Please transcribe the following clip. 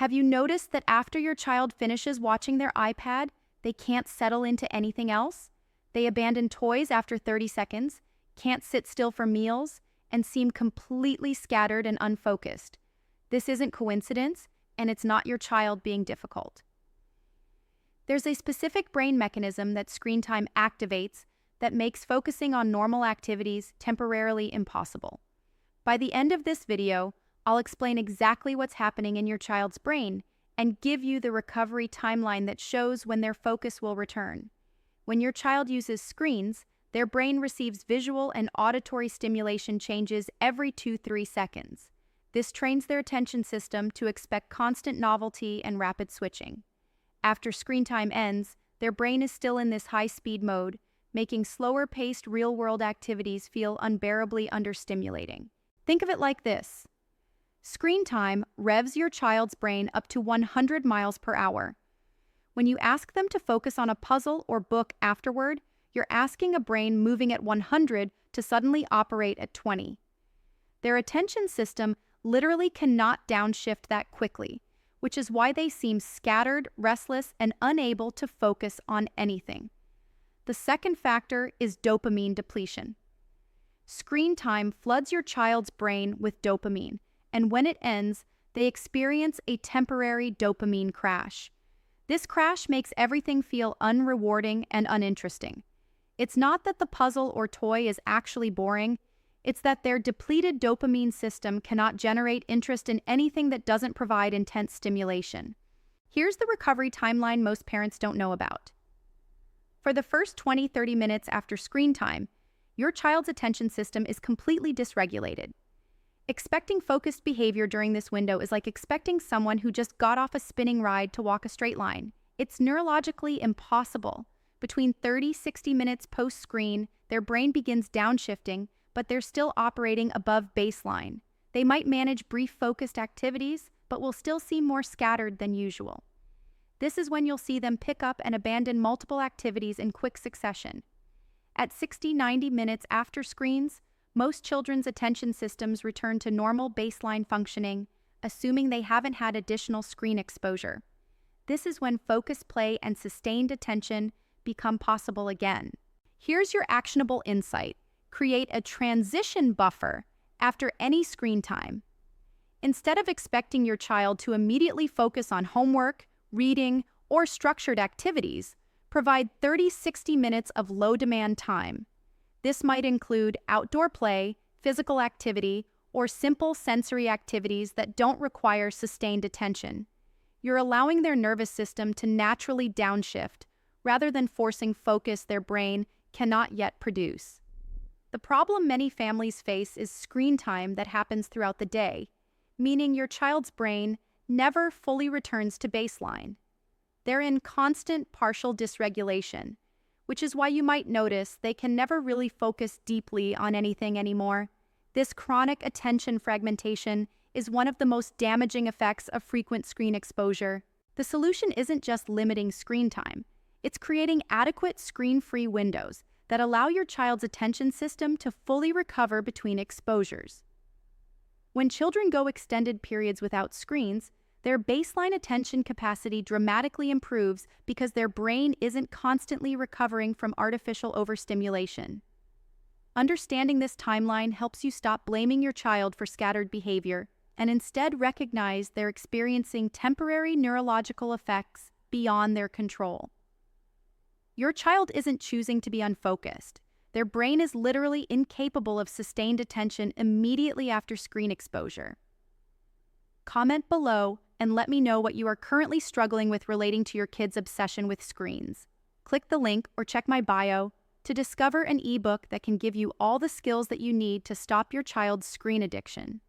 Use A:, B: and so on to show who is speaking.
A: Have you noticed that after your child finishes watching their iPad, they can't settle into anything else? They abandon toys after 30 seconds, can't sit still for meals, and seem completely scattered and unfocused. This isn't coincidence, and it's not your child being difficult. There's a specific brain mechanism that screen time activates that makes focusing on normal activities temporarily impossible. By the end of this video, I'll explain exactly what's happening in your child's brain and give you the recovery timeline that shows when their focus will return. When your child uses screens, their brain receives visual and auditory stimulation changes every 2-3 seconds. This trains their attention system to expect constant novelty and rapid switching. After screen time ends, their brain is still in this high-speed mode, making slower-paced real-world activities feel unbearably understimulating. Think of it like this. Screen time revs your child's brain up to 100 miles per hour. When you ask them to focus on a puzzle or book afterward, you're asking a brain moving at 100 to suddenly operate at 20. Their attention system literally cannot downshift that quickly, which is why they seem scattered, restless, and unable to focus on anything. The second factor is dopamine depletion. Screen time floods your child's brain with dopamine, and when it ends, they experience a temporary dopamine crash. This crash makes everything feel unrewarding and uninteresting. It's not that the puzzle or toy is actually boring, it's that their depleted dopamine system cannot generate interest in anything that doesn't provide intense stimulation. Here's the recovery timeline most parents don't know about. For the first 20-30 minutes after screen time, your child's attention system is completely dysregulated. Expecting focused behavior during this window is like expecting someone who just got off a spinning ride to walk a straight line. It's neurologically impossible. Between 30-60 minutes post-screen, their brain begins downshifting, but they're still operating above baseline. They might manage brief focused activities, but will still seem more scattered than usual. This is when you'll see them pick up and abandon multiple activities in quick succession. At 60-90 minutes after screens, most children's attention systems return to normal baseline functioning, assuming they haven't had additional screen exposure. This is when focused play and sustained attention become possible again. Here's your actionable insight. Create a transition buffer after any screen time. Instead of expecting your child to immediately focus on homework, reading, or structured activities, provide 30-60 minutes of low-demand time. This might include outdoor play, physical activity, or simple sensory activities that don't require sustained attention. You're allowing their nervous system to naturally downshift, rather than forcing focus their brain cannot yet produce. The problem many families face is screen time that happens throughout the day, meaning your child's brain never fully returns to baseline. They're in constant partial dysregulation, which is why you might notice they can never really focus deeply on anything anymore. This chronic attention fragmentation is one of the most damaging effects of frequent screen exposure. The solution isn't just limiting screen time, it's creating adequate screen-free windows that allow your child's attention system to fully recover between exposures. When children go extended periods without screens, their baseline attention capacity dramatically improves because their brain isn't constantly recovering from artificial overstimulation. Understanding this timeline helps you stop blaming your child for scattered behavior and instead recognize they're experiencing temporary neurological effects beyond their control. Your child isn't choosing to be unfocused. Their brain is literally incapable of sustained attention immediately after screen exposure. Comment below and let me know what you are currently struggling with relating to your kid's obsession with screens. Click the link or check my bio to discover an ebook that can give you all the skills that you need to stop your child's screen addiction.